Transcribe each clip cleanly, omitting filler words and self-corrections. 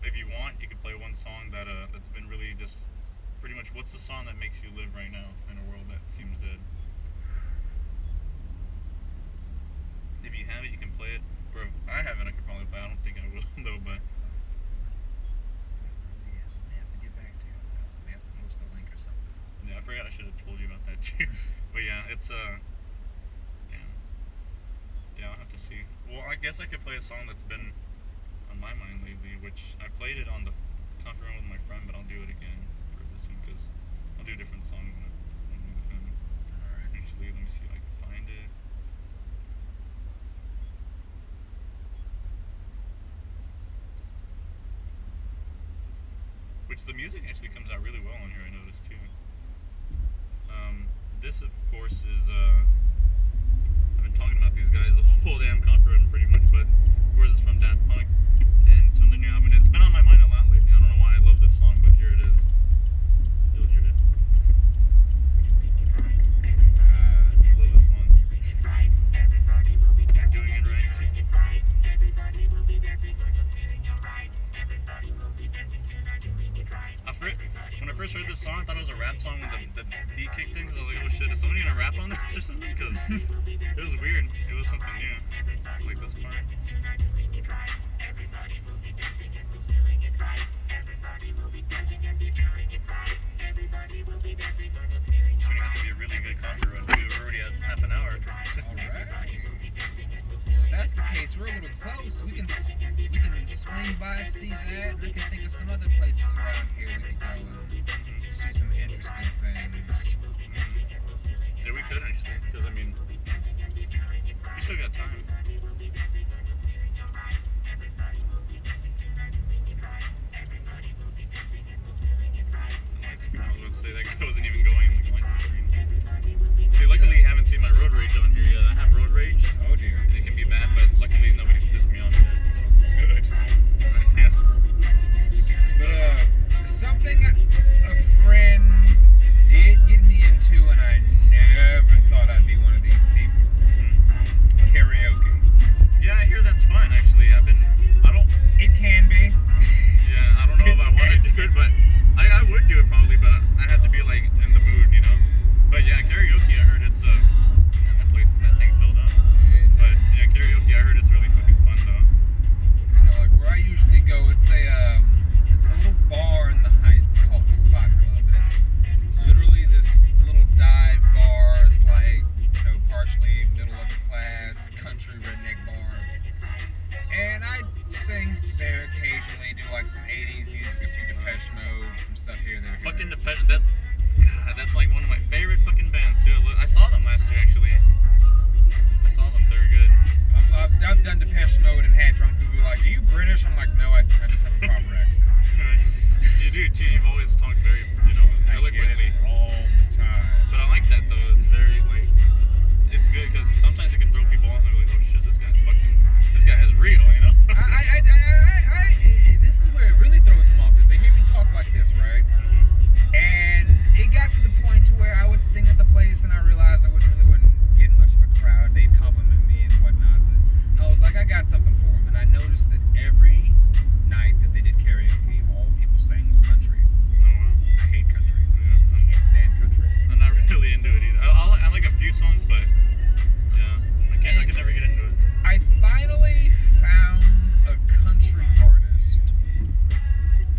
if you want, you could play one song that's been really just pretty much. What's the song that makes you live right now in a world that seems dead? If you have it, you can play it. Or if I have it, I could probably play. I don't think I will though, but. Yeah, I forgot I should have told you about that too. But yeah, it's yeah, I'll have to see. Well, I guess I could play a song that's been on my mind lately, which I played it on the conference room with my friend, but I'll do it again for this one because I'll do different songs when I'm with him. Alright. Actually, let me see if I can find it. Which the music actually comes out really well on here, I noticed too. This of course is I've been talking about these guys the whole damn conference pretty much, but of course it's from Daft Punk and it's from the new album. It's been on my mind a lot lately. I don't know why I love this song, but here it is. You'll hear it. I love this song. Doing it right. When I first heard this song, I thought it was a rap song when the beat kicked in, because I was like, oh shit, is somebody gonna rap on this or something? Because it was weird. It was something new. Like this part. It's turning out to be a really good concert run. We're already at half an hour. Alright. Well, if that's the case, we're a little close. We can swing by, see that. I can think of some other places around here we could go and see some interesting things. Yeah, we could actually, because I mean, we still got time. I was going to say that guy wasn't even going on the license screen. See, luckily you haven't seen my road rage on here yet. I have road rage. Oh dear. It can be bad, but luckily nobody's pissed me off yet. So good. Yeah. But something a friend did get me into, and I never thought I'd be one of these people. Mm-hmm. Karaoke. Yeah, I hear that's fun actually. It can be. Yeah, I don't know if I want to do it, but I would do it probably, but I have to be like in the mood, you know. But yeah, karaoke, I heard it's that place, that thing filled up. But yeah, karaoke, I heard it's really fucking fun though. You know, like where I usually go, it's a little bar in the Heights called the Spot Club, and it's literally this little dive bar. It's like, you know, partially middle upper class, country redneck bar. And I sing there occasionally, do like some 80s music, a few Depeche Mode, some stuff here and there. Fucking Depeche, that's like one of my favorite fucking bands too. I saw them last year actually. I saw them, they're good. I've done Depeche Mode and had drunk people be like, are you British? I'm like, no, I just have a proper accent. You do too, you've always talked very, you know, eloquently. All the time. But I like that though, it's very like, it's good because sometimes it can throw people off and they're like, oh shit, this guy is real, you know? This is where it really throws them off, because they hear me talk like this, right? Mm-hmm. And it got to the point to where I would sing at the place and I realized I wouldn't get much of a crowd. They'd compliment me and whatnot, but I was like, I got something for them. And I noticed that every night that they did karaoke, all people sang was country. Oh, wow. I hate country. Yeah, I can't stand country. I'm not really into it either. I like a few songs, but yeah, I can never get into it. I finally found a country artist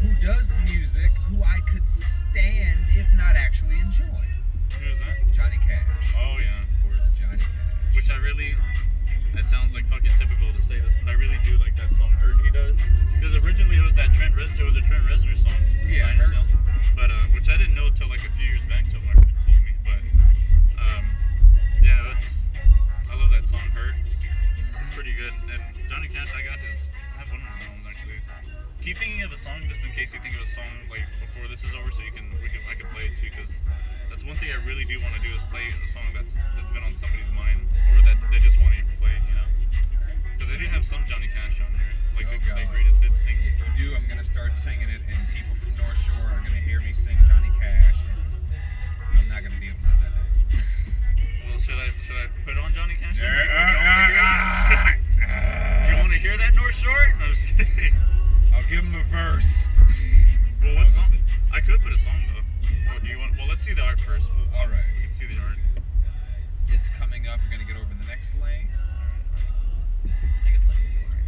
who does music who I could stand, if not actually enjoy. Who is that? Johnny Cash. Oh yeah, of course. Johnny Cash. Which that sounds like fucking typical to say this, but I really do like that song Hurt he does. Because originally it was a Trent Reznor song. Yeah, but which I didn't know till like a few years back till my friend told me. But yeah, I love that song Hurt. It's pretty good. And Johnny Cash, I have one of his albums actually. Keep thinking of a song just in case you think of a song like before this is over, so I can play it too. Because that's one thing I really do want to do is play a song that's been on somebody's mind or that they just want to play, you know. Because I do have some Johnny Cash on here, like the greatest hits thing. If you do, I'm gonna start singing it, and people from North Shore are gonna hear me sing Johnny Cash, and I'm not gonna be able to do that. Well, should I put on Johnny Cash? You want to hear that, North Shore? No, I'm just kidding. I'll give him a verse. verse. Well, what song? I could put a song though. Oh, do you want? Well, let's see the art first. All right. We can see the art. It's coming up. We're gonna get over the next lane. I guess I can do it right.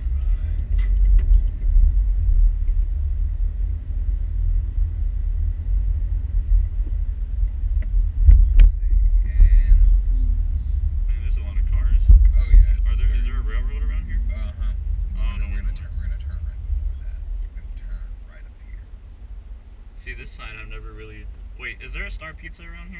Let's see. And what's this? Man, there's a lot of cars. Oh yeah. Is there a railroad around here? Uh huh. Oh no. We're gonna turn right before that. We're gonna turn right up here. See this sign I've never really. Wait, is there a Star Pizza around here?